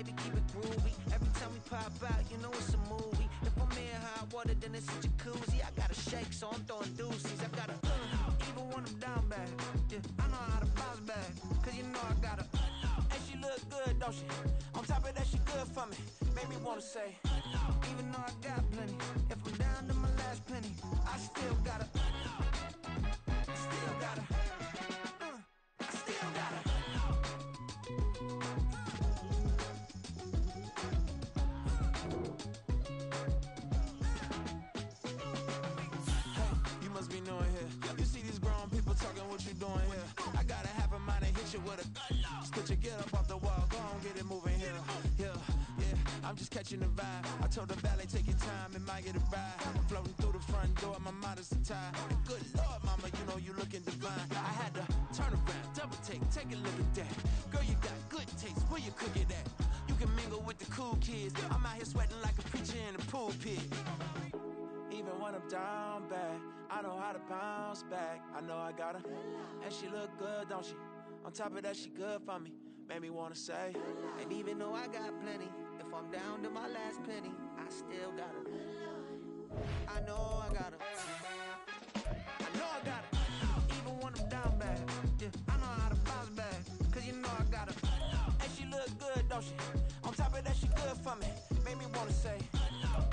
baby, keep it groovy. Every time we pop out, you know it's a movie. If I'm in hot water, then it's a jacuzzi. I gotta shake, so I'm throwing deuces. I gotta, even when I'm down bad. Yeah, I know how to bounce back, cause you know I gotta. And she look good, don't she? On top of that, she good for me. Made me wanna say, even though I got plenty, if I'm down to my last penny, I still gotta. I still gotta. I still gotta. Hey, you must be new in here. You see these grown people talking, what you doing here? I gotta have a mind to hit you with a. Put your get up off the wall, go on, get it moving here. Yeah, I'm just catching the vibe. I told the valet, take your time, it might get a ride. Floating through the front door, my mind is tied. Good Lord, mama, you know you looking divine. I had to turn around, double take a look at that. Girl, you got good taste, where you cook it at? You can mingle with the cool kids. I'm out here sweating like a preacher in the pool pit. Even when I'm down bad, I know how to bounce back. I know I gotta. And she look good, don't she? On top of that, she good for me. Made me wanna say. And even though I got plenty, if I'm down to my last penny, I still gotta. I know I gotta. I know I gotta. Even when I'm down bad, yeah, I know how to bounce back, cause you know I gotta. And she look good, don't she? On top of that, she good for me. Made me wanna say.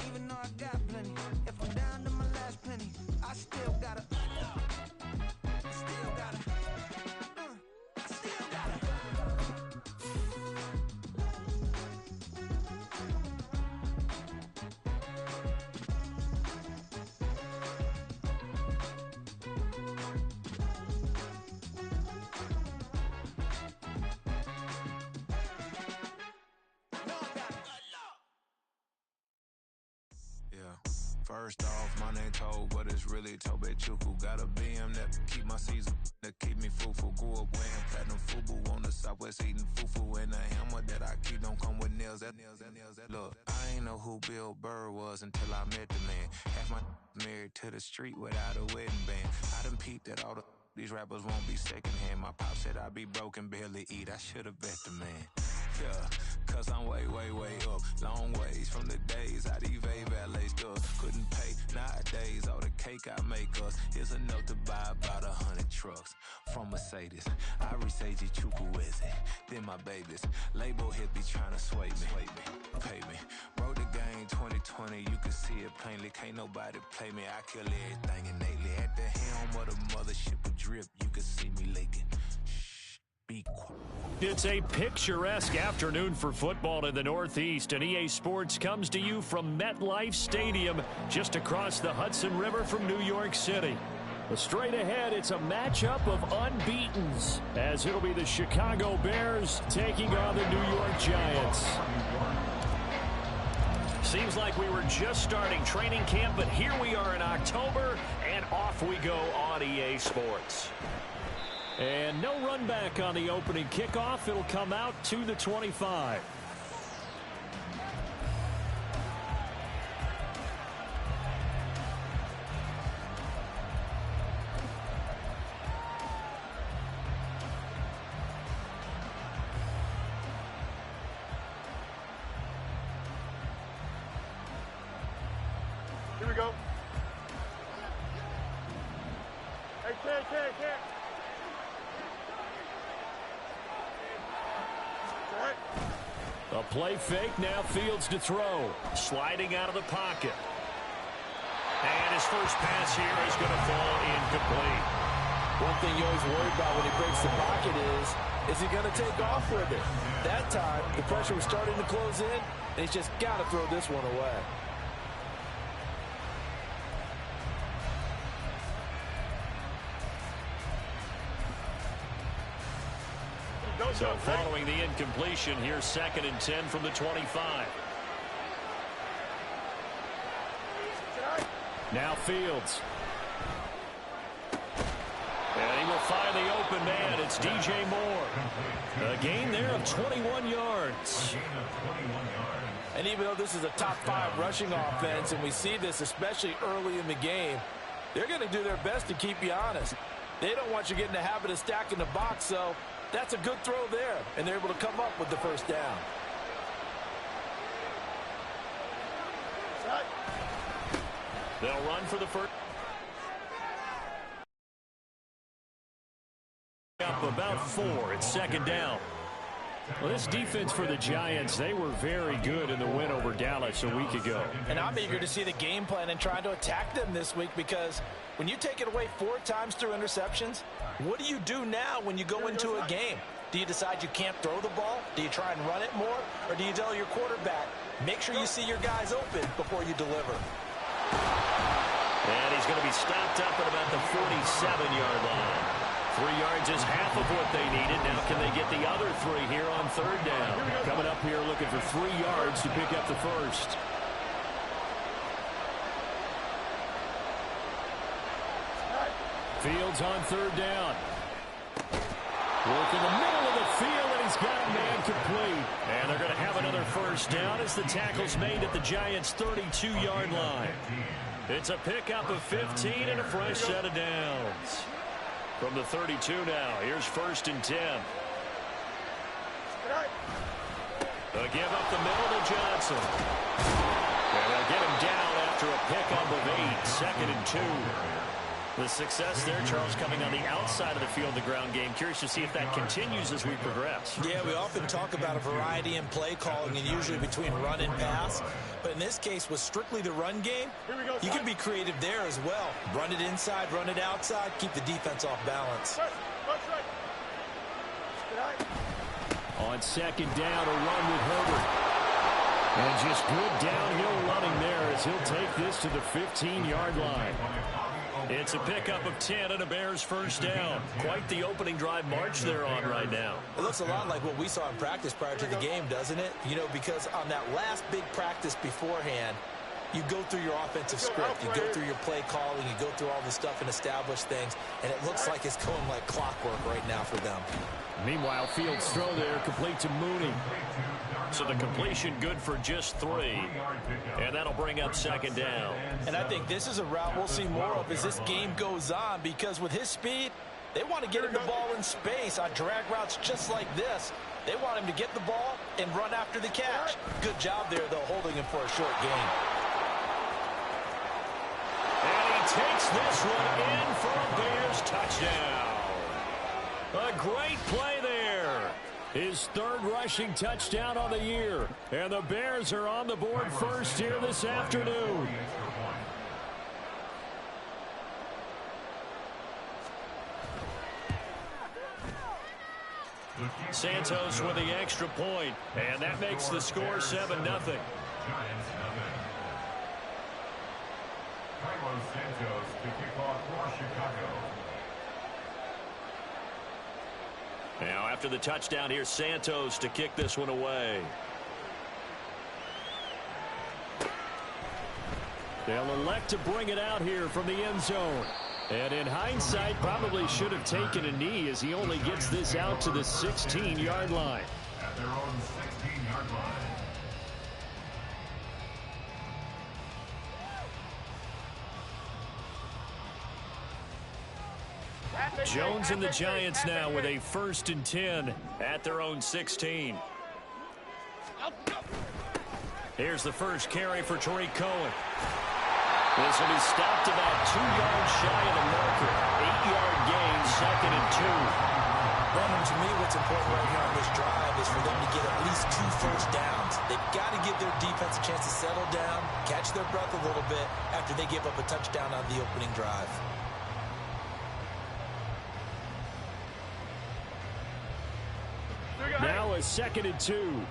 Even though I got plenty, if I'm down to my last penny, I still gotta. I still gotta. I still gotta. Yeah. First off, my name Tobe, but it's really Tobe Chuku. Got a BM that keep my season, that keep me fruitful. Grew up wearing platinum FUBU on the Southwest, eating fufu. And the hammer that I keep don't come with nails. Look, I ain't know who Bill Burr was until I met the man. Half my married to the street without a wedding band. I done peeped at all these rappers won't be secondhand. My pop said I'd be broken, barely eat. I should've bet the man. Yeah, cause I'm way up. Long ways from the days I eBay valet stuff. Couldn't pay nowadays, all the cake I make us is enough to buy about 100 trucks. From Mercedes, I resage Chukwueze. Then my babies, label hit be trying to sway me. Pay me, wrote the game 2020, you can see it plainly. Can't nobody play me, I kill everything innately. At the helm of the mothership of drip, you can see me leaking. Be quiet. It's a picturesque afternoon for football in the Northeast, and EA Sports comes to you from MetLife Stadium, just across the Hudson River from New York City. Straight ahead, it's a matchup of unbeatens, as it'll be the Chicago Bears taking on the New York Giants. Seems like we were just starting training camp, but here we are in October, and off we go on EA Sports. And no run back on the opening kickoff. It'll come out to the 25. Here we go. Hey, Ken. A play fake, now Fields to throw. Sliding out of the pocket. And his first pass here is going to fall incomplete. One thing you always worry about when he breaks the pocket is he going to take off with it? That time, the pressure was starting to close in, and he's just got to throw this one away. So following the incompletion, here's 2nd and 10 from the 25. Now Fields. And he will find the open man. It's DJ Moore. A gain there of 21 yards. And even though this is a top 5 rushing offense, and we see this especially early in the game, they're going to do their best to keep you honest. They don't want you getting the habit of stacking the box, so that's a good throw there, and they're able to come up with the first down. They'll run for the first. Up about 4. It's second down. Well, this defense for the Giants, they were very good in the win over Dallas a week ago. And I'm eager to see the game plan and trying to attack them this week, because when you take it away 4 times through interceptions, what do you do now when you go into a game? Do you decide you can't throw the ball? Do you try and run it more? Or do you tell your quarterback, make sure you see your guys open before you deliver? And he's going to be stopped up at about the 47-yard line. 3 yards is half of what they needed. Now can they get the other 3 here on third down? Coming up here looking for 3 yards to pick up the first. Fields on third down. Work in the middle of the field, and he's got a man complete. And they're going to have another first down as the tackle's made at the Giants' 32-yard line. It's a pickup of 15 and a fresh set of downs. From the 32 now, here's first and 10. A give up the middle to Johnson. And they'll get him down after a pickup of 8, second and 2. The success there, Charles, coming on the outside of the field, the ground game. Curious to see if that continues as we progress. Yeah, we often talk about a variety in play calling, and usually between run and pass. But in this case, with strictly the run game, you can be creative there as well. Run it inside, run it outside, keep the defense off balance. On second down, a run with Herbert. And just good downhill running there as he'll take this to the 15-yard line. It's a pickup of 10 and a Bears first down. Quite the opening drive march they're on right now. It looks a lot like what we saw in practice prior to the game, doesn't it? You know, because on that last big practice beforehand, you go through your offensive script, you go through your play calling, you go through all this stuff and establish things, and it looks like it's going like clockwork right now for them. Meanwhile, Fields' throw there complete to Mooney. So the completion good for just 3. And that'll bring up second down. And I think this is a route we'll see more of as this game goes on, because with his speed, they want to get him the ball in space on drag routes just like this. They want him to get the ball and run after the catch. Good job there, though, holding him for a short gain. And he takes this one in for a Bears touchdown. A great play there. His 3rd rushing touchdown on the year. And the Bears are on the board first here this afternoon. Santos with the extra point. And that makes the score 7-0. Carlos Santos to kick off for Chicago. Now after the touchdown, here's Santos to kick this one away. They'll elect to bring it out here from the end zone. And in hindsight, probably should have taken a knee as he only gets this out to the 16-yard line. At their own 16-yard line. Jones and the Giants now with a 1st and 10 at their own 16. Here's the first carry for Tariq Cohen. This will be stopped about 2 yards shy of the marker. 8-yard gain, second and 2. Brandon, to me, what's important right here on this drive is for them to get at least 2 first downs. They've got to give their defense a chance to settle down, catch their breath a little bit after they give up a touchdown on the opening drive. Now a 2nd and 2.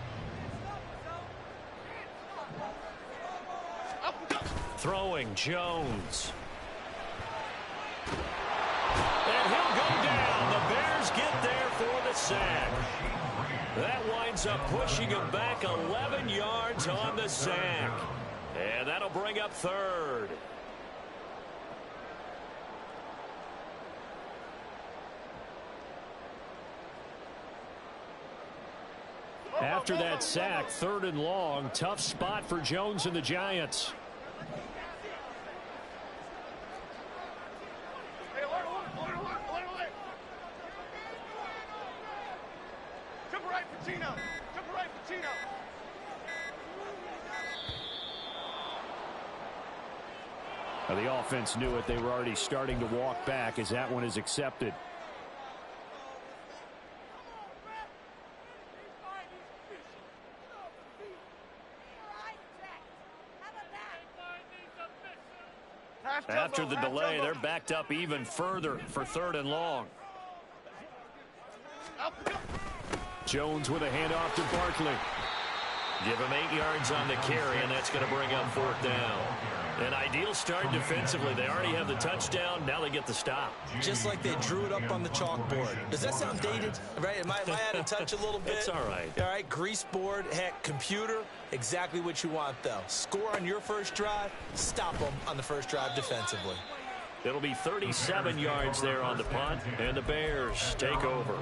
Throwing Jones. And he'll go down. The Bears get there for the sack. That winds up pushing him back 11 yards on the sack. And that'll bring up 3rd. After that sack, 3rd and long. Tough spot for Jones and the Giants. Now, the offense knew it. They were already starting to walk back as that one is accepted. After the delay, they're backed up even further for 3rd and long. Jones with a handoff to Barkley. Give him 8 yards on the carry, and that's going to bring up 4th down. An ideal start defensively. They already have the touchdown. Now they get the stop. Just like they drew it up on the chalkboard. Does that sound dated? Right? Am I out of touch a little bit? It's all right. All right, grease board, heck, computer, exactly what you want, though. Score on your first drive, stop them on the first drive defensively. It'll be 37 yards there on the punt, and the Bears take over.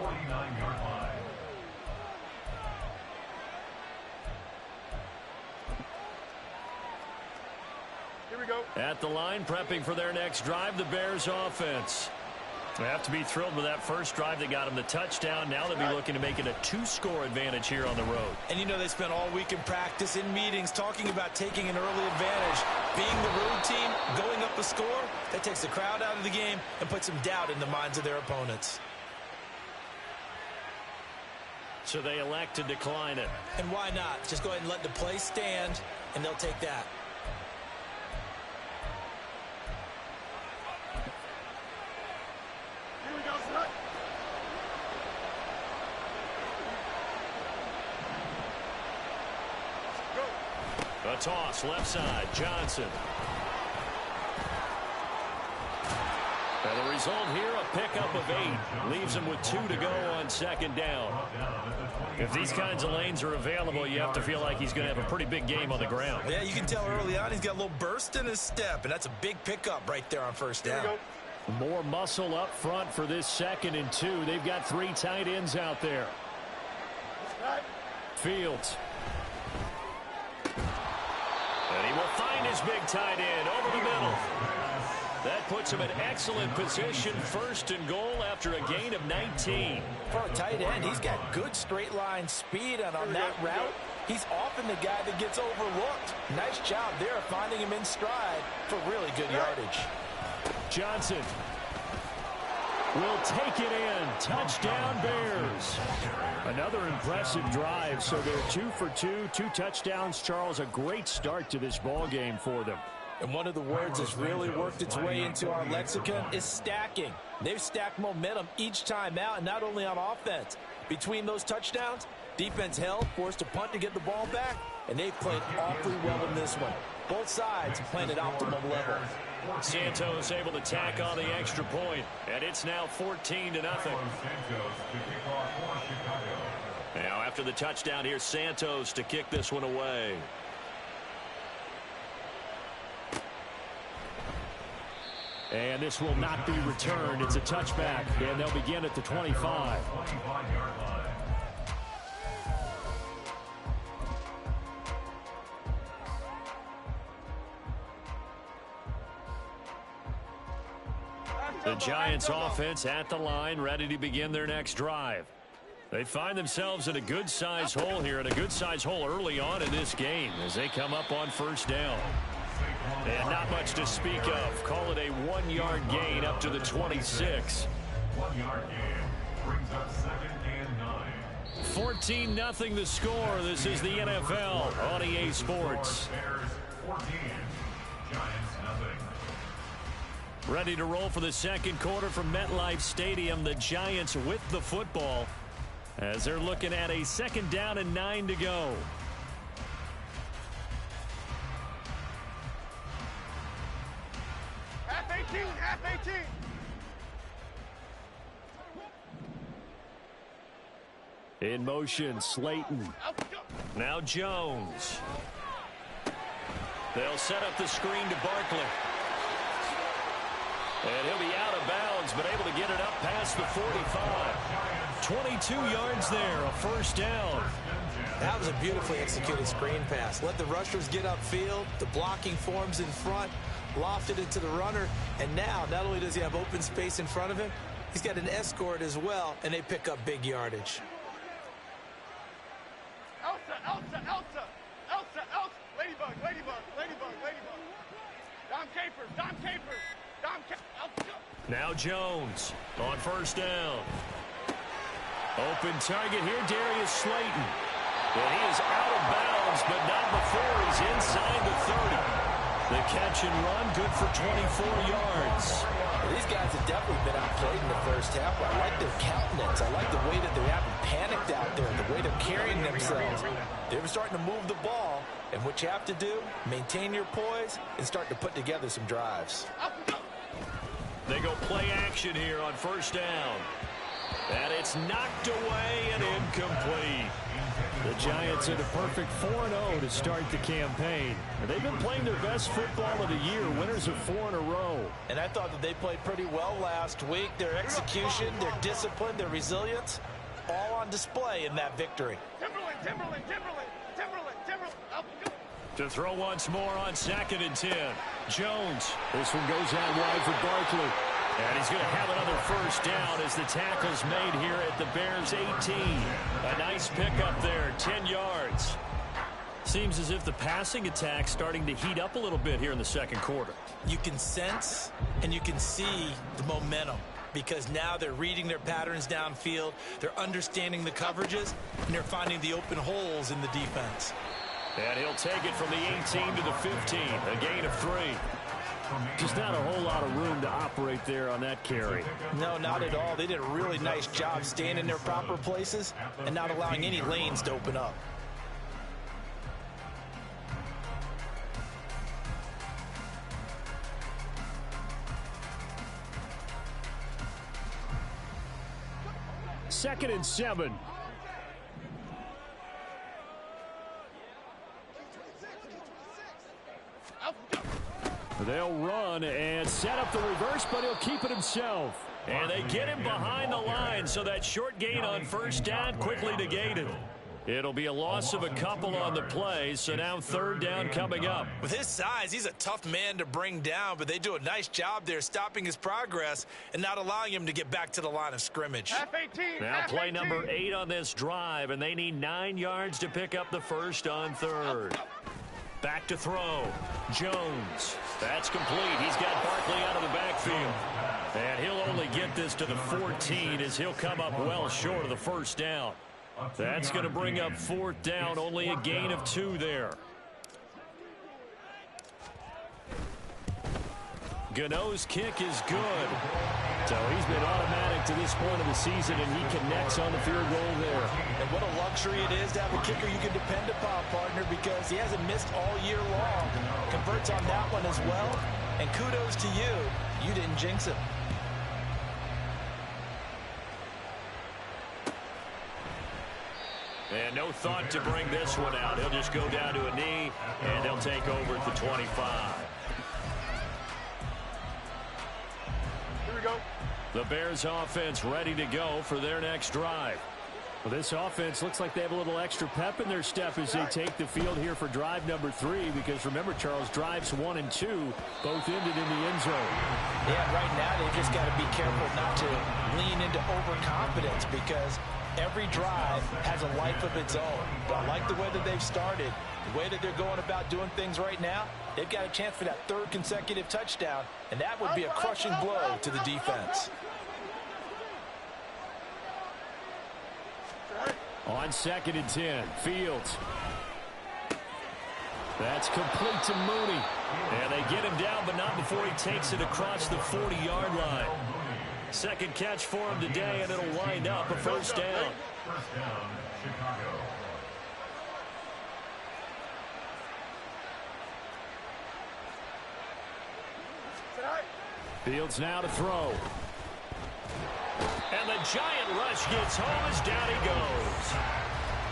At the line, prepping for their next drive, the Bears offense. They have to be thrilled with that first drive that got them the touchdown. Now they'll be looking to make it a 2-score advantage here on the road. And you know they spent all week in practice, in meetings, talking about taking an early advantage. Being the road team, going up a score, that takes the crowd out of the game and puts some doubt in the minds of their opponents. So they elect to decline it. And why not? Just go ahead and let the play stand, and they'll take that. A toss, left side, Johnson. And the result here, a pickup of 8. Leaves him with 2 to go on 2nd down. If these kinds of lanes are available, you have to feel like he's going to have a pretty big game on the ground. Yeah, you can tell early on he's got a little burst in his step, and that's a big pickup right there on 1st down. More muscle up front for this 2nd and 2. They've got 3 tight ends out there. Fields. And he will find his big tight end over the middle. That puts him in excellent position, 1st and goal after a gain of 19. For a tight end, he's got good straight line speed, and on that route, he's often the guy that gets overlooked. Nice job there finding him in stride for really good yardage. Johnson will take it in. Touchdown, Bears. Another impressive drive, so they're 2 for 2, 2 touchdowns. Charles, a great start to this ball game for them. And one of the words that's really worked its way into our lexicon is stacking. They've stacked momentum each time out, and not only on offense. Between those touchdowns, defense held, forced a punt to get the ball back, and they've played awfully well in this one. Both sides playing at optimum level. Santos able to tack on the extra point, and it's now 14-0. Now after the touchdown, here's Santos to kick this one away. And this will not be returned. It's a touchback, and they'll begin at the 25. The Giants offense at the line, ready to begin their next drive. They find themselves in a good-sized hole here, and a good-sized hole early on in this game as they come up on 1st down. And not much to speak of. Call it a 1-yard gain up to the 26. 1-yard gain brings up 2nd and 9. 14-0 the score. This is the NFL on EA Sports. Bears 14, Giants nothing. Ready to roll for the 2nd quarter from MetLife Stadium. The Giants with the football as they're looking at a 2nd down and 9 to go. Half 18. In motion, Slayton. Now Jones. They'll set up the screen to Barkley. And he'll be out of bounds, but able to get it up past the 45. 22 yards there, a 1st down. That was a beautifully executed screen pass. Let the rushers get upfield. The blocking forms in front. Lofted it to the runner. And now, not only does he have open space in front of him, he's got an escort as well, and they pick up big yardage. Elsa. Ladybug. Now Jones on first down. Open target here, Darius Slayton. And he is out of bounds, but not before he's inside the 30. The catch and run, good for 24 yards. These guys have definitely been outplayed in the first half. I like their countenance. I like the way that they haven't panicked out there, the way they're carrying themselves. They're starting to move the ball, and what you have to do, maintain your poise and start to put together some drives. They go play action here on first down. And it's knocked away and incomplete. The Giants at a perfect 4-0 to start the campaign. And they've been playing their best football of the year, winners of 4 in a row. And I thought that they played pretty well last week. Their execution, their discipline, their resilience, all on display in that victory. Timberland. To throw once more on 2nd and 10. Jones. This one goes out wide for Barkley. And he's going to have another first down as the tackle's made here at the Bears 18. A nice pickup there, 10 yards. Seems as if the passing attack's starting to heat up a little bit here in the second quarter. You can sense and you can see the momentum because now they're reading their patterns downfield, they're understanding the coverages, and they're finding the open holes in the defense. And he'll take it from the 18 to the 15, a gain of 3. Just not a whole lot of room to operate there on that carry. No, not at all. They did a really nice job staying in their proper places and not allowing any lanes to open up. Second and 7. They'll run and set up the reverse, but he'll keep it himself. And they get him behind the line, so that short gain on first down quickly negated. It'll be a loss of a couple on the play, so now 3rd down coming up. With his size, he's a tough man to bring down, but they do a nice job there stopping his progress and not allowing him to get back to the line of scrimmage. Now play number 8 on this drive, and they need 9 yards to pick up the first on 3rd. Back to throw. Jones. That's complete. He's got Barkley out of the backfield. And he'll only get this to the 14 as he'll come up well short of the first down. That's going to bring up 4th down. Only a gain of 2 there. Gano's kick is good. So he's been automatic to this point of the season, and he connects on the field goal there. And what a luxury it is to have a kicker you can depend upon, partner, because he hasn't missed all year long. Converts on that one as well. And kudos to you. You didn't jinx him. And no thought to bring this one out. He'll just go down to a knee, and they'll take over at the 25. The Bears offense ready to go for their next drive. Well, this offense looks like they have a little extra pep in their step as they take the field here for drive number 3, because remember, Charles, drives 1 and 2 both ended in the end zone. Yeah, right now they've just got to be careful not to lean into overconfidence, because every drive has a life of its own. But I like the way that they've started, the way that they're going about doing things right now. They've got a chance for that 3rd consecutive touchdown, and that would be a crushing blow to the defense. On 2nd and 10, Fields. That's complete to Mooney. And they get him down, but not before he takes it across the 40-yard line. Second catch for him today, and it'll wind up a first down. First down, Chicago. Fields now to throw. And the giant rush gets home as down he goes.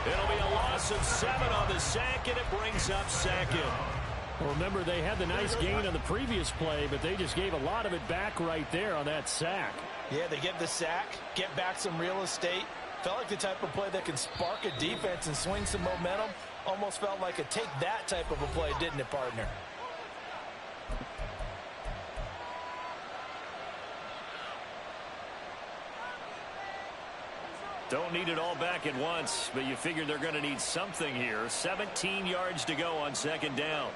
It'll be a loss of 7 on the sack, and it brings up 2nd. Well, remember, they had the nice gain on the previous play, but they just gave a lot of it back right there on that sack. Yeah, they get the sack, get back some real estate. Felt like the type of play that can spark a defense and swing some momentum. Almost felt like a take that type of a play, didn't it, partner? Don't need it all back at once, but you figure they're going to need something here. 17 yards to go on 2nd down.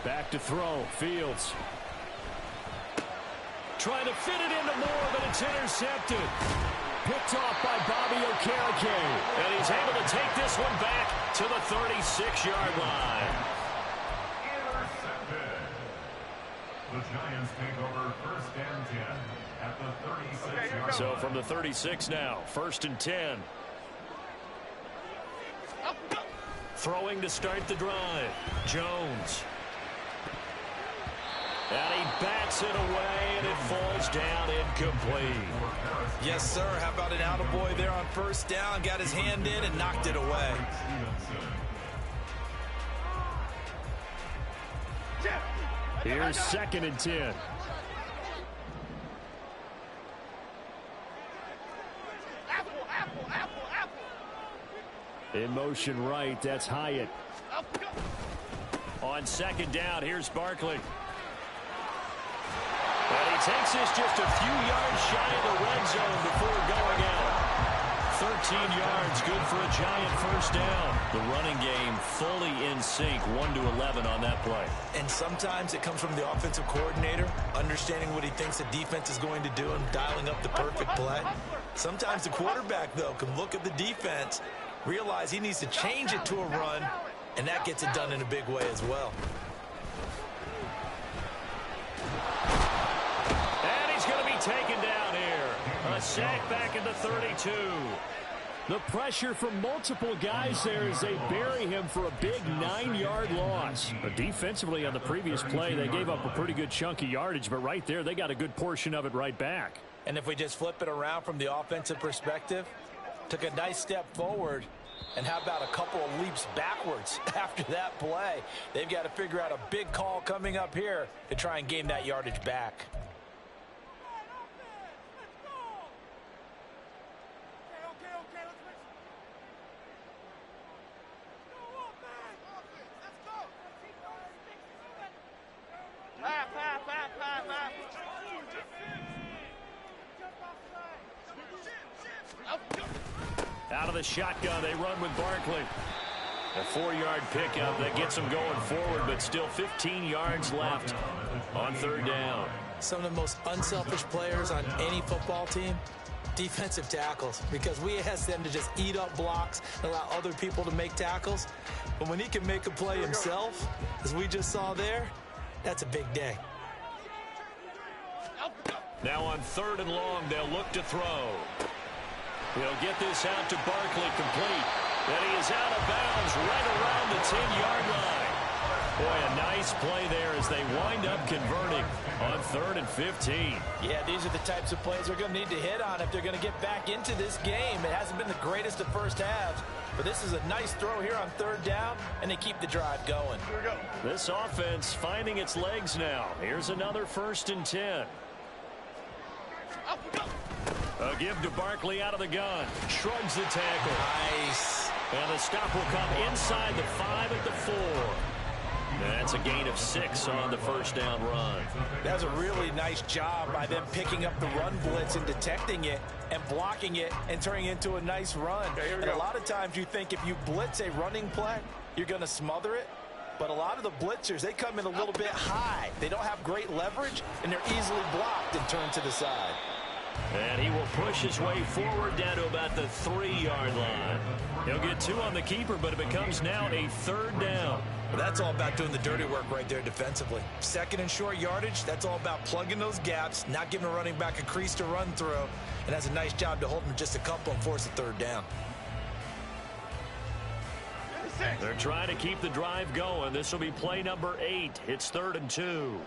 Back to throw. Fields. Trying to fit it into Moore, but it's intercepted. Picked off by Bobby Okereke. And he's able to take this one back to the 36-yard line. Intercepted. The Giants take over 1st and 10 at the 36-yard line. So from the 36 now, 1st and 10. Throwing to start the drive. Jones. And he bats it away, and it falls down incomplete. Yes, sir. How about an attaboy there on 1st down? Got his hand in and knocked it away. Here's 2nd and 10. In motion right, that's Hyatt. On 2nd down, here's Barkley. And he takes this just a few yards shy of the red zone before going out. 13 yards, good for a Giant 1st down. The running game fully in sync, 1-11 on that play. And sometimes it comes from the offensive coordinator, understanding what he thinks the defense is going to do and dialing up the perfect play. Sometimes the quarterback, though, can look at the defense, realize he needs to change it to a run, and that gets it done in a big way as well. And he's going to be taken down here. A sack back at the 32. The pressure from multiple guys there as they bury him for a big 9-yard loss. But defensively on the previous play, they gave up a pretty good chunk of yardage, but right there, they got a good portion of it right back. And if we just flip it around from the offensive perspective, took a nice step forward, and how about a couple of leaps backwards after that play? They've got to figure out a big call coming up here to try and gain that yardage back. Out of the shotgun, they run with Barkley. A 4-yard pickup that gets them going forward, but still 15 yards left on 3rd down. Some of the most unselfish players on any football team, defensive tackles, because we ask them to just eat up blocks and allow other people to make tackles. But when he can make a play himself, as we just saw there, that's a big day. Now on 3rd and long, they'll look to throw. He'll get this out to Barkley complete. Then he is out of bounds right around the 10-yard line. Boy, a nice play there as they wind up converting on 3rd and 15. Yeah, these are the types of plays they're going to need to hit on if they're going to get back into this game. It hasn't been the greatest of first halves, but this is a nice throw here on 3rd down, and they keep the drive going. Here we go. This offense finding its legs now. Here's another 1st and 10. A give to Barkley out of the gun. Shrugs the tackle. Nice. And the stop will come inside the 5 at the 4. That's a gain of 6 on the 1st down run. That's a really nice job by them picking up the run blitz and detecting it and blocking it and turning it into a nice run. And a lot of times you think if you blitz a running play, you're going to smother it. But a lot of the blitzers, they come in a little bit high. They don't have great leverage, and they're easily blocked and turned to the side. And he will push his way forward down to about the 3-yard line. He'll get 2 on the keeper, but it becomes now a 3rd down. Well, that's all about doing the dirty work right there defensively. 2nd and short yardage, that's all about plugging those gaps, not giving a running back a crease to run through, and that's a nice job to hold him just a couple and force a 3rd down. They're trying to keep the drive going. This will be play number 8. It's 3rd and 2.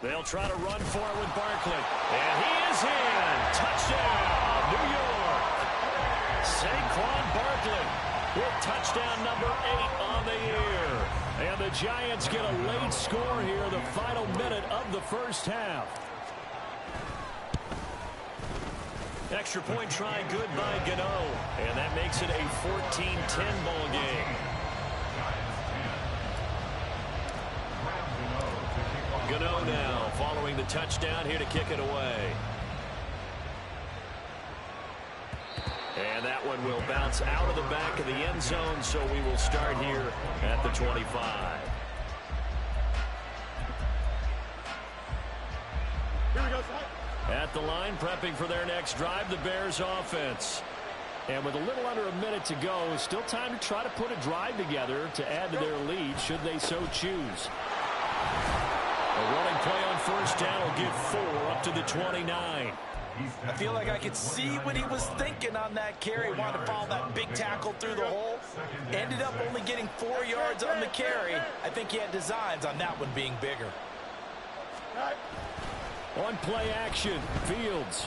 They'll try to run for it with Barkley. And he is in. Touchdown, New York. Saquon Barkley with touchdown number 8 on the year. And the Giants get a late score here, the final minute of the 1st half. Extra point try good by Gano. And that makes it a 14-10 ball game. Gano now following the touchdown here to kick it away. And that one will bounce out of the back of the end zone, so we will start here at the 25. Here we go, son. At the line, prepping for their next drive, the Bears offense. And with a little under a minute to go, still time to try to put a drive together to add to their lead, should they so choose. A running play on first down will get 4 up to the 29. I feel like I could see what he was thinking on that carry. Wanted to follow that big tackle through the hole. Ended up only getting 4 yards on the carry. I think he had designs on that one being bigger. On play action, Fields.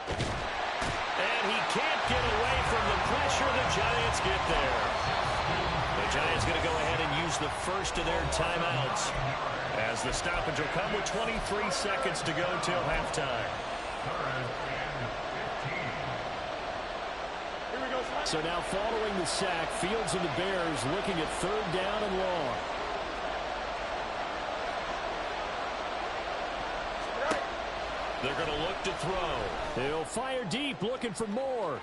And he can't get away from the pressure. The Giants get there. The Giants going to go ahead and use the first of their timeouts, as the stoppage will come with 23 seconds to go till halftime. So now following the sack, Fields and the Bears looking at 3rd down and long. They're going to look to throw. They'll fire deep, looking for more.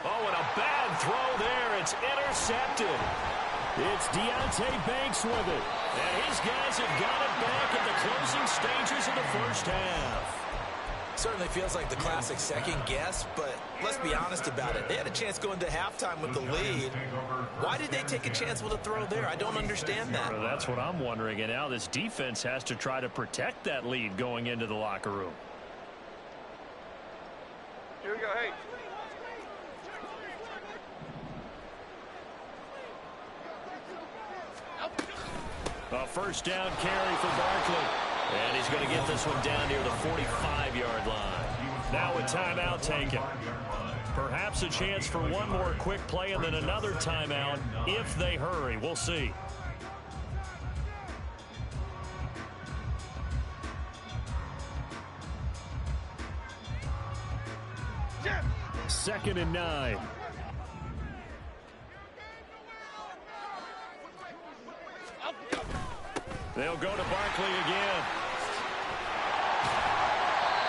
Oh, and a bad throw there. It's intercepted. It's Deonte Banks with it. And his guys have got it back at the closing stages of the first half. Certainly feels like the classic second guess, but let's be honest about it. They had a chance going to halftime with the lead. Why did they take a chance with a throw there? I don't understand that. Well, that's what I'm wondering. And now this defense has to try to protect that lead going into the locker room. Here we go, hey. A first down carry for Barkley. And he's going to get this one down near the 45-yard line. Now a timeout taken. Perhaps a chance for one more quick play and then another timeout if they hurry. We'll see. Second and 9. They'll go to Barkley again.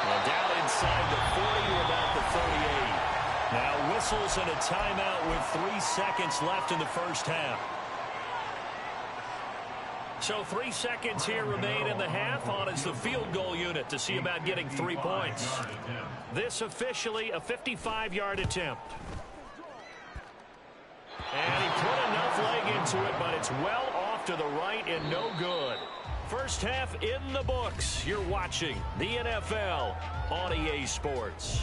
Well, down inside the 40 to about the 38. Now whistles and a timeout with 3 seconds left in the first half. So 3 seconds here remain in the half. On is the field goal unit to see about getting 3 points. This officially a 55-yard attempt. And he put enough leg into it, but it's well off to the right and no good. First half in the books. You're watching the NFL on EA Sports.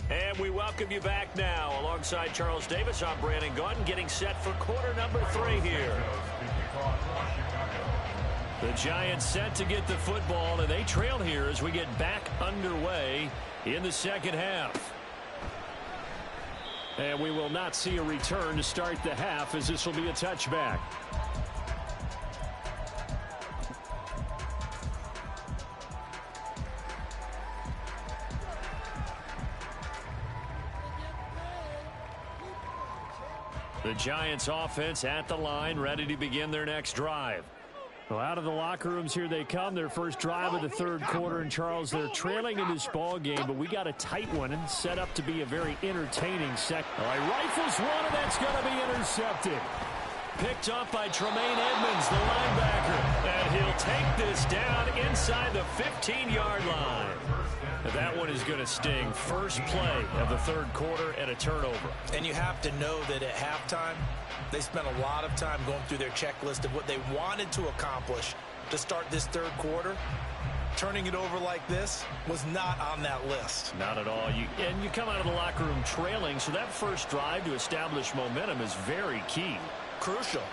And we welcome you back now. Alongside Charles Davis, I'm Brandon Gaudin, getting set for quarter number 3 here. The Giants set to get the football, and they trail here as we get back underway in the second half. And we will not see a return to start the half, as this will be a touchback. The Giants offense at the line, ready to begin their next drive. Well, out of the locker rooms here they come. Their first drive of the third quarter. And, Charles, they're trailing in this ball game, but we got a tight one and set up to be a very entertaining second. All right, rifles one, and that's going to be intercepted. Picked up by Tremaine Edmonds, the linebacker. And he'll take this down inside the 15-yard line. That one is going to sting. First play of the third quarter and a turnover. And you have to know that at halftime, they spent a lot of time going through their checklist of what they wanted to accomplish to start this third quarter. Turning it over like this was not on that list. Not at all. And you come out of the locker room trailing, so that first drive to establish momentum is very key. Crucial.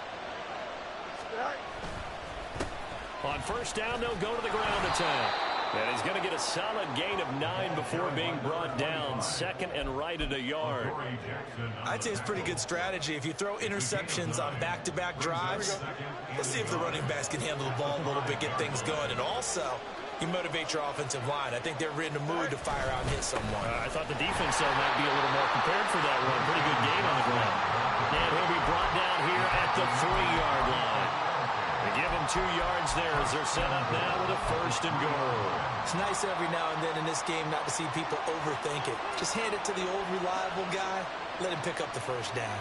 On first down, they'll go to the ground attack. And he's going to get a solid gain of 9 before being brought down. Second and right at a yard. I'd say it's pretty good strategy. If you throw interceptions on back-to-back drives, let's see if the running backs can handle the ball a little bit, get things going. And also, you motivate your offensive line. I think they're in the mood to fire out and hit someone. I thought the defense, though, might be a little more prepared for that run. Pretty good game on the ground. And he'll be brought down here at the 3-yard line. 2 yards there as they're set up now with a 1st and goal. It's nice every now and then in this game not to see people overthink it. Just hand it to the old reliable guy. Let him pick up the 1st down.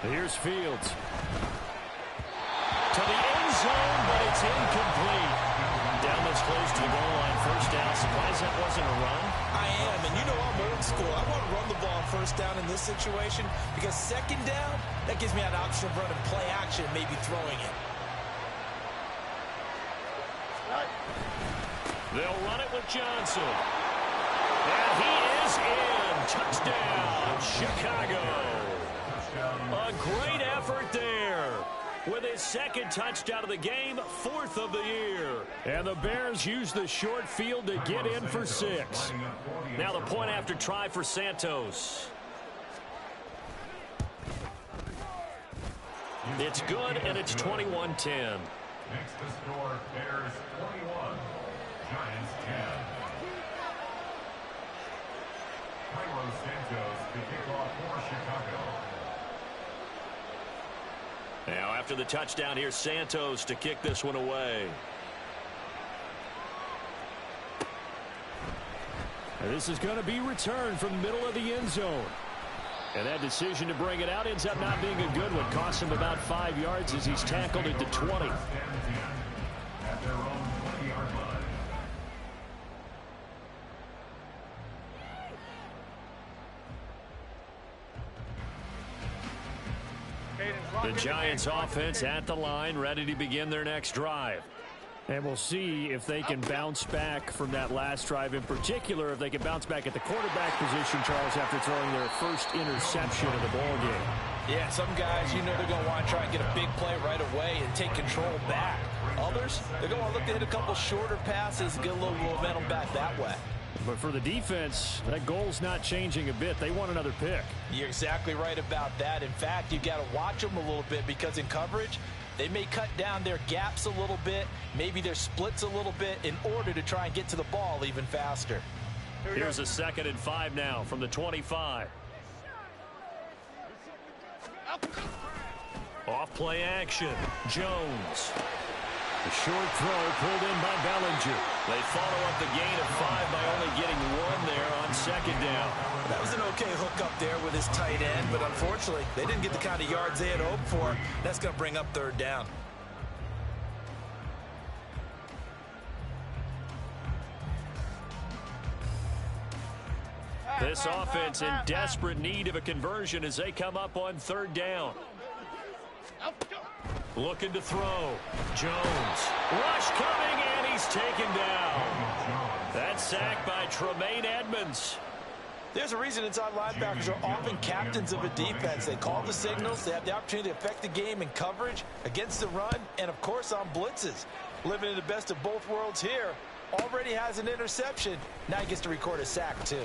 Here's Fields. To the end zone, but it's incomplete. Down this close to the goal line, 1st down. Surprised that wasn't a run? I am, and you know I'm old school. I want to run the ball on 1st down in this situation because 2nd down, that gives me an option of running play action, maybe throwing it. They'll run it with Johnson. And he is in. Touchdown, Chicago. A great effort there. With his 2nd touchdown of the game, 4th of the year. And the Bears use the short field to get in for 6. Now the point after try for Santos. It's good, and it's 21-10. Next to score, Bears 21, Giants 10. Cairo Santos to kick off for Chicago. Now after the touchdown, here's Santos to kick this one away. And this is going to be returned from the middle of the end zone. And that decision to bring it out ends up not being a good one. Costs him about 5 yards as he's tackled at the 20. At their own 20-yard line. The Giants offense at the line, ready to begin their next drive. And we'll see if they can bounce back from that last drive. In particular, if they can bounce back at the quarterback position, Charles, after throwing their 1st interception of the ball game. Yeah, some guys, you know they're going to want to try and get a big play right away and take control back. Others, they're going to want to look to hit a couple shorter passes and get a little momentum back that way. But for the defense, that goal's not changing a bit. They want another pick. You're exactly right about that. In fact, you've got to watch them a little bit because in coverage, they may cut down their gaps a little bit, maybe their splits a little bit in order to try and get to the ball even faster. Here's a 2nd and 5 now from the 25. Off play action. Jones. The short throw pulled in by Bellinger. They follow up the gain of 5 by only getting 1 there on 2nd down. That was an okay hook up there with his tight end, but unfortunately, they didn't get the kind of yards they had hoped for. That's going to bring up 3rd down. This offense in desperate need of a conversion as they come up on 3rd down. Looking to throw. Jones. Rush coming, and he's taken down. That's sacked by Tremaine Edmonds. There's a reason inside linebackers are often captains of a defense. They call the signals. They have the opportunity to affect the game in coverage, against the run, and, of course, on blitzes. Living in the best of both worlds here. Already has an interception. Now he gets to record a sack, too.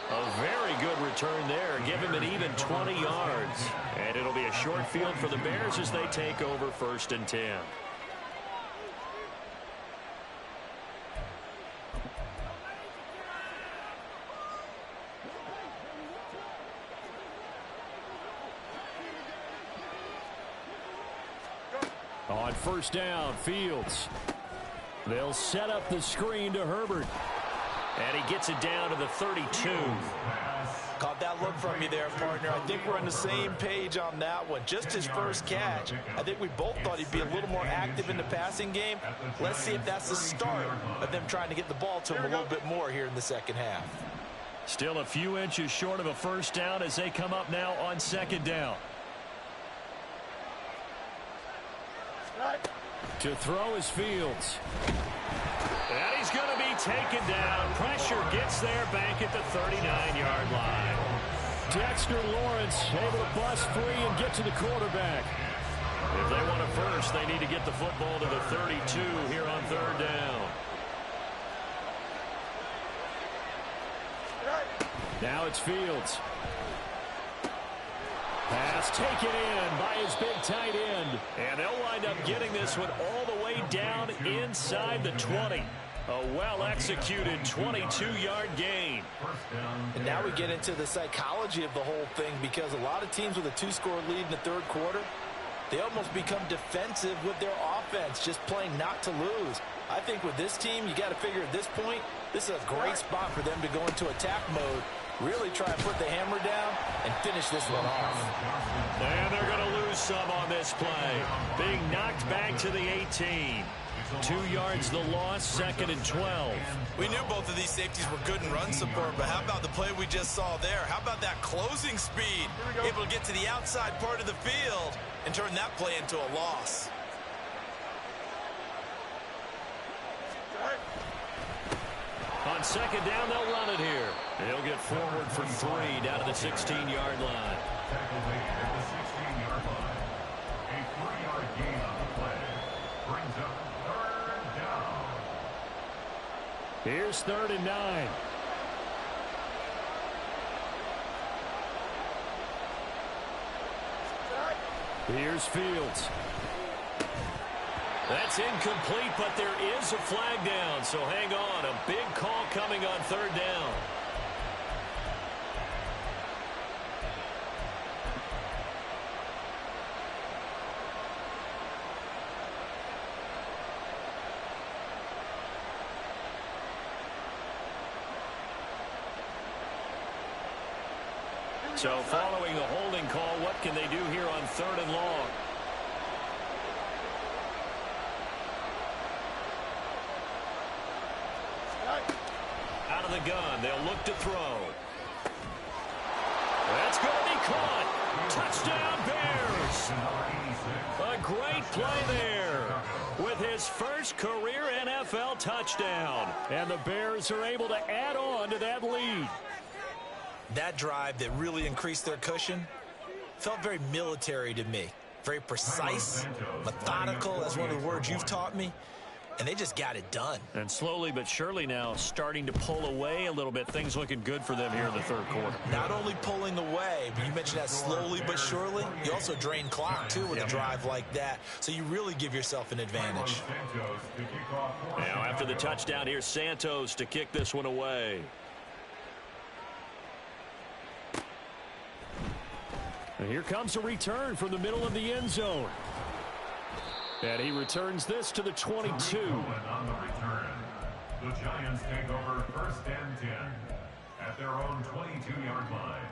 A very good return there. Give him an even 20 yards. And it'll be a short field for the Bears as they take over 1st and 10. On 1st down, Fields. They'll set up the screen to Herbert. And he gets it down to the 32. Caught that look from you there, partner. I think we're on the same page on that one. Just his 1st catch. I think we both thought he'd be a little more active in the passing game. Let's see if that's the start of them trying to get the ball to him a little bit more here in the 2nd half. Still a few inches short of a 1st down as they come up now on 2nd down. To throw is Fields. And he's going to be taken down. Pressure gets there back at the 39-yard line. Dexter Lawrence able to bust free and get to the quarterback. If they want a 1st, they need to get the football to the 32 here on 3rd down. Now it's Fields. Pass taken in by his big tight end. And they'll wind up getting this one all the way down inside the 20. A well-executed 22-yard gain. And now we get into the psychology of the whole thing, because a lot of teams with a 2-score lead in the third quarter, they almost become defensive with their offense, just playing not to lose. I think with this team, you got to figure at this point, this is a great spot for them to go into attack mode, really try and put the hammer down and finish this one off. And they're going to lose some on this play. Being knocked back to the 18. 2 yards the loss, 2nd and 12. We knew both of these safeties were good in run support, but how about the play we just saw there? How about that closing speed? Able to get to the outside part of the field and turn that play into a loss. On 2nd down, they'll run it here. They'll get forward for 3 down to the 16-yard line. Tackle made at the 16-yard line. A 3-yard gain on the play. Brings up 3rd down. Here's 3rd and 9. Here's Fields. That's incomplete, but there is a flag down, so hang on. A big call coming on 3rd down. So following the holding call, what can they do here on 3rd and long? Out of the gun, they'll look to throw. That's going to be caught. Touchdown, Bears. A great play there with his first career NFL touchdown. And the Bears are able to add on to that lead. That drive that really increased their cushion felt very military to me. Very precise, methodical, that's one of the words you've taught me. And they just got it done. And slowly but surely now starting to pull away a little bit. Things looking good for them here in the third quarter. Not only pulling away, but you mentioned that slowly but surely. You also drain clock, too, with a drive like that. So you really give yourself an advantage. Now after the touchdown, here's Santos to kick this one away. And here comes a return from the middle of the end zone. And he returns this to the 22. On the return, the Giants take over 1st and 10 at their own 22-yard line.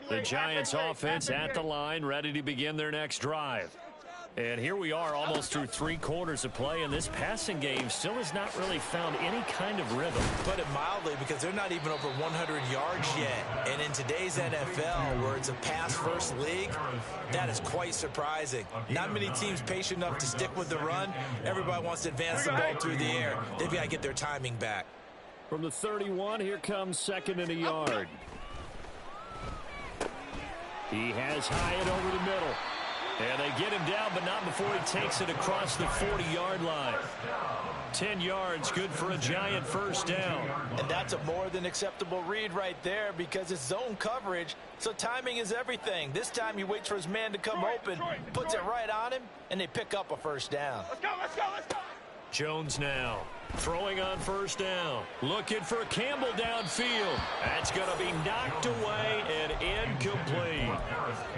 The Giants offense at the line, ready to begin their next drive. And here we are almost through 3 quarters of play, and this passing game still has not really found any kind of rhythm. Put it mildly, because they're not even over 100 yards yet. And in today's NFL, where it's a pass-first league, that is quite surprising. Not many teams patient enough to stick with the run. Everybody wants to advance the ball through the air. They've got to get their timing back. From the 31, here comes 2nd and a yard. He has Hyatt over the middle. And they get him down, but not before he takes it across the 40-yard line. 10 yards, good for a Giant first down. And that's a more than acceptable read right there, because it's zone coverage, so timing is everything. This time he waits for his man to come open, puts it right on him, and they pick up a first down. Let's go, let's go, let's go. Jones now throwing on first down. Looking for Campbell downfield. That's going to be knocked away and incomplete.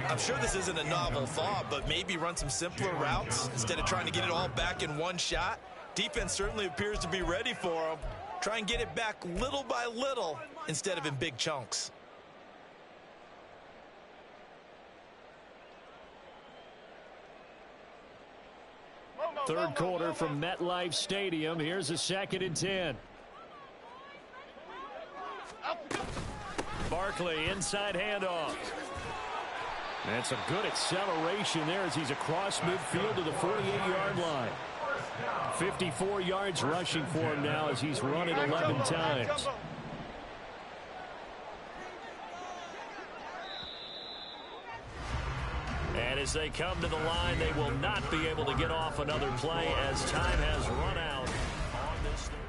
I'm sure this isn't a novel thought, but maybe run some simpler routes instead of trying to get it all back in one shot. Defense certainly appears to be ready for him. Try and get it back little by little instead of in big chunks. Third quarter from MetLife Stadium. Here's a 2nd and 10. Barkley inside handoff. That's a good acceleration there as he's across midfield to the 48-yard line. 54 yards rushing for him now as he's run it 11 times. And as they come to the line, they will not be able to get off another play as time has run out on this third.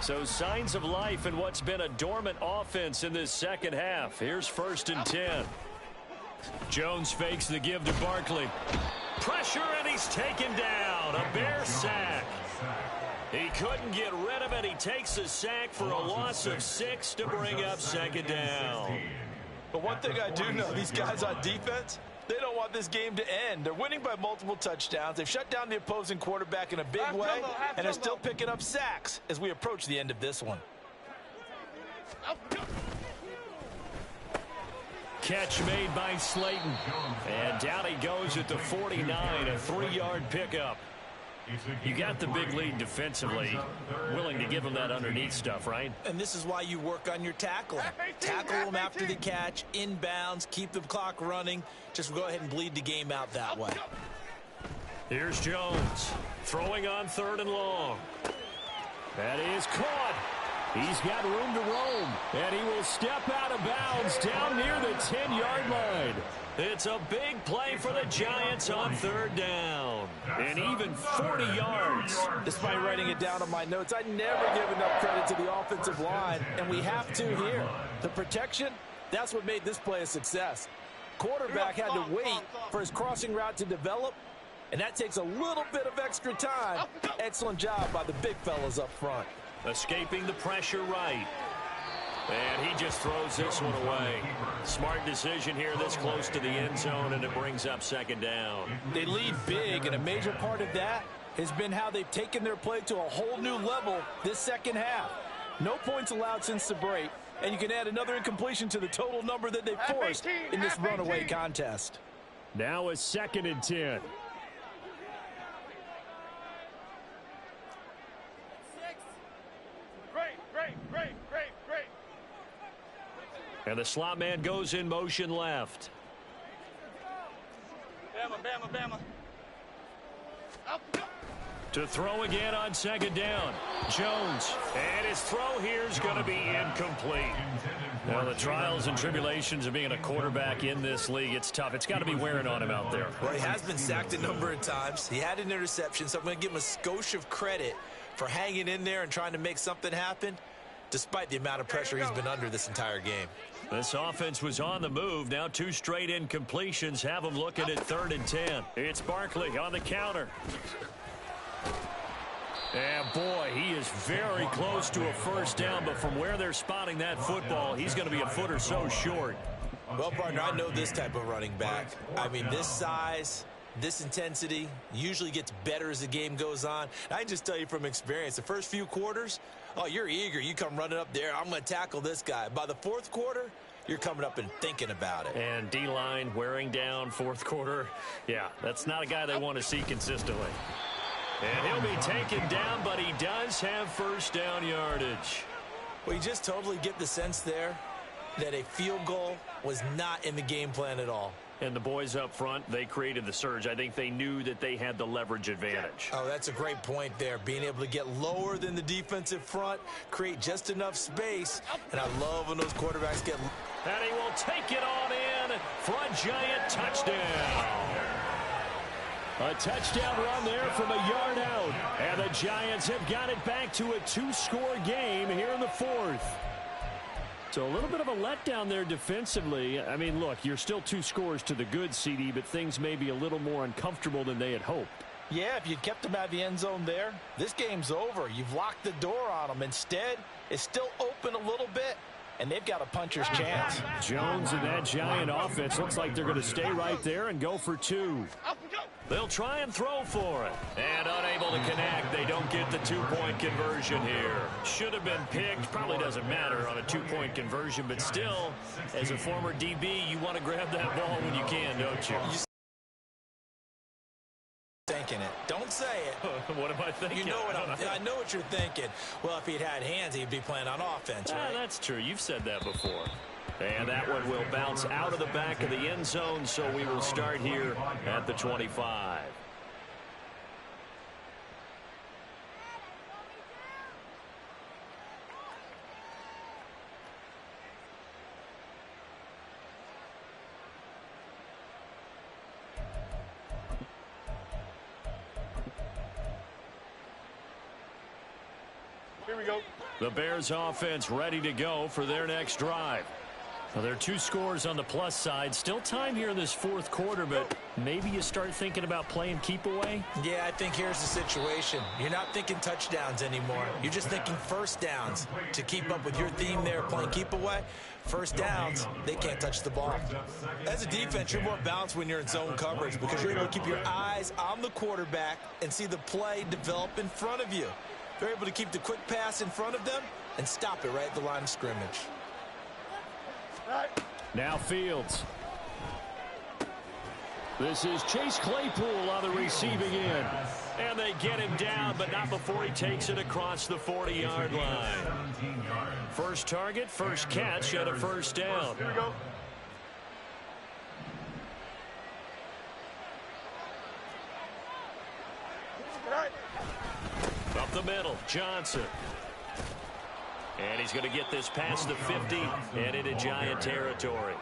So signs of life in what's been a dormant offense in this second half. Here's 1st and 10. Jones fakes the give to Barkley. Pressure, and he's taken down. A Bear sack. He couldn't get rid of it. He takes a sack for a loss of 6 to bring up 2nd down. But one thing I do know, these guys on defense, they don't want this game to end. They're winning by multiple touchdowns. They've shut down the opposing quarterback in a big way, and they're still picking up sacks as we approach the end of this one. Catch made by Slayton. And down he goes at the 49, a 3-yard pickup. You got the big lead defensively. Willing to give him that underneath stuff, right? And this is why you work on your tackling. Tackle them after the catch, inbounds, keep the clock running. Just go ahead and bleed the game out that way. Here's Jones throwing on 3rd and long. That is caught. He's got room to roam, and he will step out of bounds down near the 10-yard line. It's a big play for the Giants on 3rd down, and even 40 yards. Despite writing it down on my notes, I never give enough credit to the offensive line, and we have to here. The protection, that's what made this play a success. Quarterback had to wait for his crossing route to develop, and that takes a little bit of extra time. Excellent job by the big fellas up front. Escaping the pressure right. And he just throws this one away. Smart decision here this close to the end zone, and it brings up 2nd down. They lead big, and a major part of that has been how they've taken their play to a whole new level this second half. No points allowed since the break, and you can add another incompletion to the total number that they forced in this runaway contest. Now a 2nd and 10. And the slot man goes in motion left. Bama, Bama, Bama. To throw again on 2nd down. Jones. And his throw here is going to be incomplete. Now, the trials and tribulations of being a quarterback in this league, it's tough. It's got to be wearing on him out there. Well, he has been sacked a number of times. He had an interception, so I'm going to give him a skosh of credit for hanging in there and trying to make something happen, despite the amount of pressure he's been under this entire game. This offense was on the move. Now 2 straight incompletions have them looking at 3rd and 10. It's Barkley on the counter. And boy, he is very close to a 1st down, but from where they're spotting that football, he's going to be a foot or so short. Well, partner, I know this type of running back. I mean, this size, this intensity usually gets better as the game goes on. I can just tell you from experience, the first few quarters, oh, you're eager. You come running up there. I'm going to tackle this guy. By the 4th quarter, you're coming up and thinking about it. And D-line wearing down 4th quarter. Yeah, that's not a guy they want to see consistently. And he'll be taken down, but he does have 1st down yardage. Well, you just totally get the sense there that a field goal was not in the game plan at all. And the boys up front, they created the surge. I think they knew that they had the leverage advantage. Oh, that's a great point there. Being able to get lower than the defensive front, create just enough space. And I love when those quarterbacks get... And he will take it on in for a Giant touchdown. A touchdown run there from a yard out. And the Giants have got it back to a 2-score game here in the 4th. So a little bit of a letdown there defensively. I mean, look, you're still 2 scores to the good, CD, but things may be a little more uncomfortable than they had hoped. Yeah, if you'd kept them out of the end zone there, this game's over. You've locked the door on them. Instead, it's still open a little bit, and they've got a puncher's chance. Jones and that Giant offense looks like they're going to stay right there and go for 2. They'll try and throw for it. And unable to connect. They don't get the 2-point conversion here. Should have been picked. Probably doesn't matter on a 2-point conversion. But still, as a former DB, you want to grab that ball when you can, don't you? Thinking it. Don't say it. What am I thinking? You know what I know what you're thinking. Well, if he'd had hands, he'd be playing on offense, right? That's true. You've said that before. And that one will bounce out of the back of the end zone, so we will start here at the 25. Here we go. The Bears offense ready to go for their next drive. Well, there are 2 scores on the plus side. Still time here in this fourth quarter, but maybe you start thinking about playing keep away? Yeah, I think here's the situation. You're not thinking touchdowns anymore. You're just thinking first downs. To keep up with your theme there, playing keep away, first downs, they can't touch the ball. As a defense, you're more balanced when you're in zone coverage because you're able to keep your eyes on the quarterback and see the play develop in front of you. They're able to keep the quick pass in front of them and stop it right at the line of scrimmage. Now Fields. This is Chase Claypool on the receiving end. And they get him down, but not before he takes it across the 40-yard line. First target, first catch, and a first down. Here we go. Up the middle, Johnson. And he's going to get this past the 50 and into Giant territory.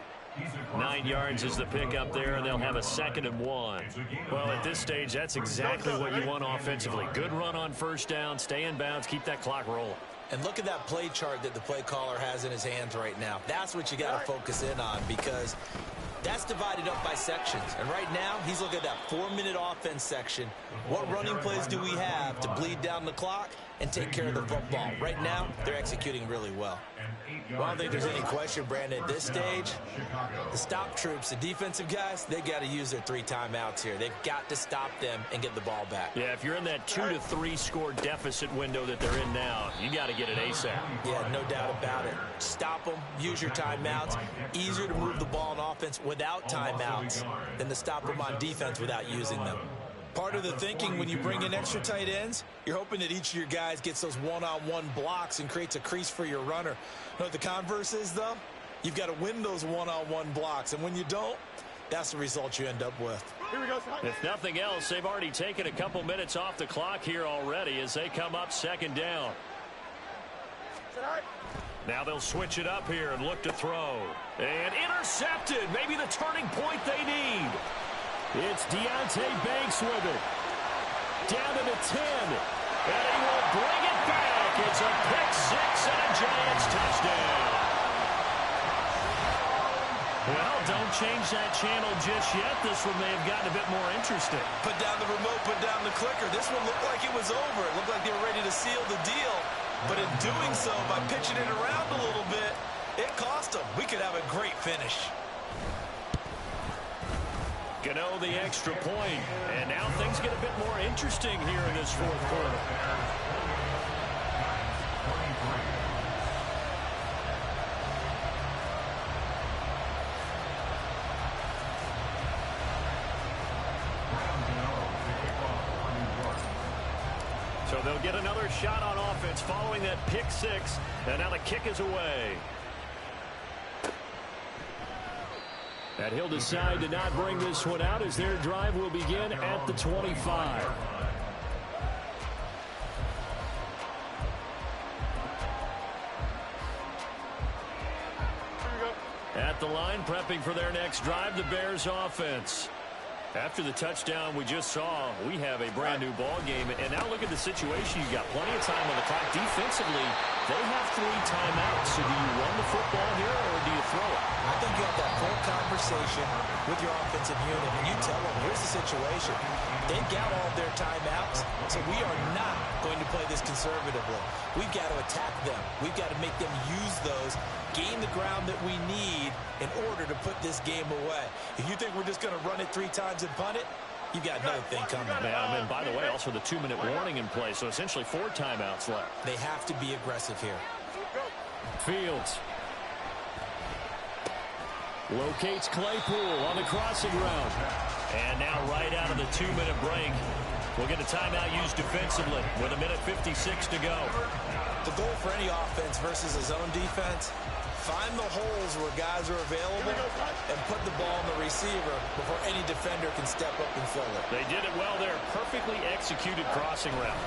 9 yards is the pickup there, and they'll have a 2nd and 1. Well, at this stage, that's exactly what you want offensively. Good run on first down, stay in bounds, keep that clock rolling. And look at that play chart that the play caller has in his hands right now. That's what you got to focus in on because that's divided up by sections. And right now, he's looking at that 4-minute offense section. What running plays do we have to bleed down the clock and take care of the football? Right now, they're executing really well. Well, I don't think there's any question, Brandon, at this stage, the stop troops, the defensive guys, they got to use their 3 timeouts here. They've got to stop them and get the ball back. Yeah, if you're in that 2 to 3 score deficit window that they're in now, you got to get it ASAP. Yeah, no doubt about it. Stop them, use your timeouts. Easier to move the ball on offense without timeouts than to stop them on defense without using them. Part of the thinking when you bring in extra tight ends, you're hoping that each of your guys gets those one-on-one blocks and creates a crease for your runner. You know what the converse is, though? You've got to win those one-on-one blocks, and when you don't, that's the result you end up with. Here we go. If nothing else, they've already taken a couple minutes off the clock here already as they come up 2nd down. Now they'll switch it up here and look to throw. And intercepted. Maybe the turning point they need. It's Deonte Banks with it. Down to the 10. And he will bring it back. It's a pick 6 and a Giants touchdown. Well, don't change that channel just yet. This one may have gotten a bit more interesting. Put down the remote, put down the clicker. This one looked like it was over. It looked like they were ready to seal the deal. But in doing so, by pitching it around a little bit, it cost them. We could have a great finish. Gano the extra point, and now things get a bit more interesting here in this fourth quarter. So they'll get another shot on offense following that pick 6, and now the kick is away. And he'll decide to not bring this one out as their drive will begin at the 25. At the line, prepping for their next drive, the Bears offense. After the touchdown we just saw, we have a brand new ball game. And now look at the situation. You've got plenty of time on the clock. Defensively, they have 3 timeouts. So do you run the football here or do you throw it? I think you have that full conversation with your offensive unit, and you tell them, here's the situation. They've got all of their timeouts, so we are not going to play this conservatively. We've got to attack them. We've got to make them use those, gain the ground that we need in order to put this game away. If you think we're just going to run it 3 times and punt it, you got another thing coming. Yeah, and by the way, also the 2-minute warning in play, so essentially 4 timeouts left. They have to be aggressive here. Fields locates Claypool on the crossing route. And now right out of the 2-minute break, we'll get a timeout used defensively with 1:56 to go. The goal for any offense versus a zone defense, find the holes where guys are available and put the ball on the receiver before any defender can step up and fill it. They did it well there. Perfectly executed crossing route.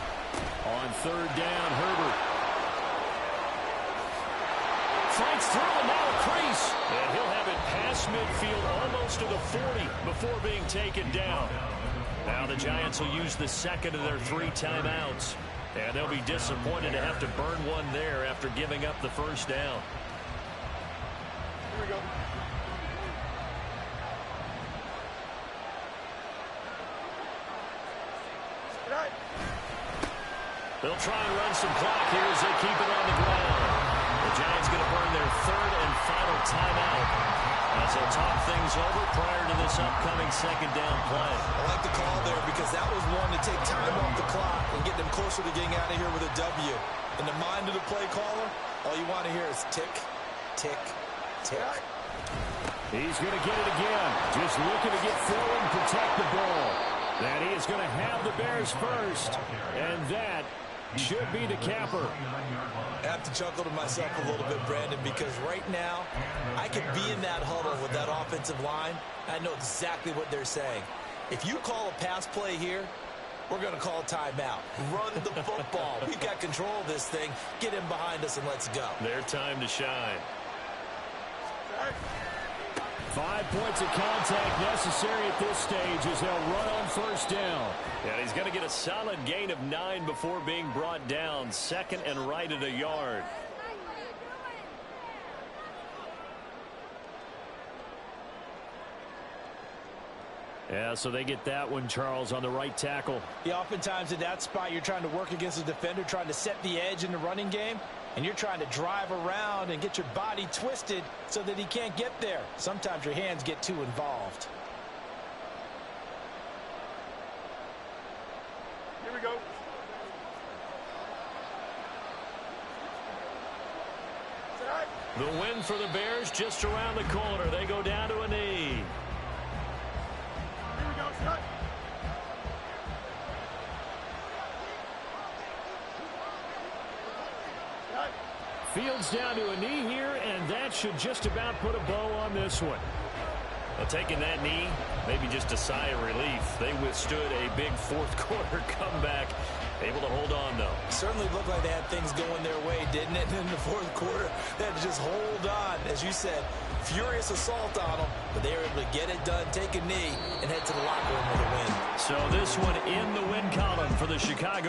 On 3rd down, Herbert fights through and now a crease. And he'll have it past midfield almost to the 40 before being taken down. Now the Giants will use the 2nd of their 3 timeouts. And they'll be disappointed to have to burn one there after giving up the first down. Here we go. They'll try and run some clock here as they keep it on the ground. The Giants going to burn their third and final timeout as they'll talk things over prior to this upcoming second down play. I like the call there because that was one to take time off the clock and get them closer to getting out of here with a W. In the mind of the play caller, all you want to hear is tick, tick, tick. He's going to get it again. Just looking to get forward and protect the ball. And he is going to have the Bears first. And that should be the capper. I have to chuckle to myself a little bit, Brandon, because right now I could be in that huddle with that offensive line. I know exactly what they're saying. If you call a pass play here, we're going to call a timeout. Run the football. We've got control of this thing. Get him behind us and let's go. Their time to shine. 5 points of contact necessary at this stage as they'll run on first down. And he's going to get a solid gain of 9 before being brought down. Second and right at a yard. Yeah, so they get that one, Charles, on the right tackle. Yeah, oftentimes in that spot, you're trying to work against a defender, trying to set the edge in the running game, and you're trying to drive around and get your body twisted so that he can't get there. Sometimes your hands get too involved. Here we go. The win for the Bears just around the corner. They go down to a knee. Fields down to a knee here, and that should just about put a bow on this one. Well, taking that knee, maybe just a sigh of relief. They withstood a big fourth quarter comeback. Able to hold on, though. Certainly looked like they had things going their way, didn't it? And in the fourth quarter, they had to just hold on. As you said, furious assault on them, but they were able to get it done, take a knee, and head to the locker room with a win. So this one in the win column for the Chicago